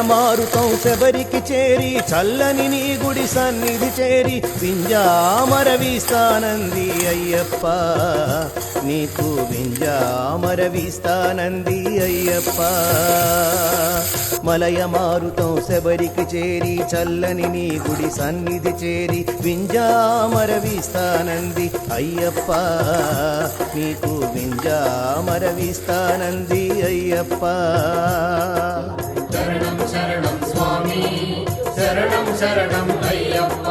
మారుతం శబరికి చేరి చల్లని నీ గుడి సన్నిధి చేరి వింజామర వీస్తానంది అయ్యప్ప నీకు వింజామర వీస్తానంది అయ్యప్ప మలయ మారుతం శబరికి చేరి చల్లని నీ గుడి సన్నిధి చేరి వింజామర వీస్తానంది అయ్యప్ప నీకు వింజామర వీస్తానంది అయ్యప్ప శరణం శరణం స్వామి శరణం శరణం అయ్యప్ప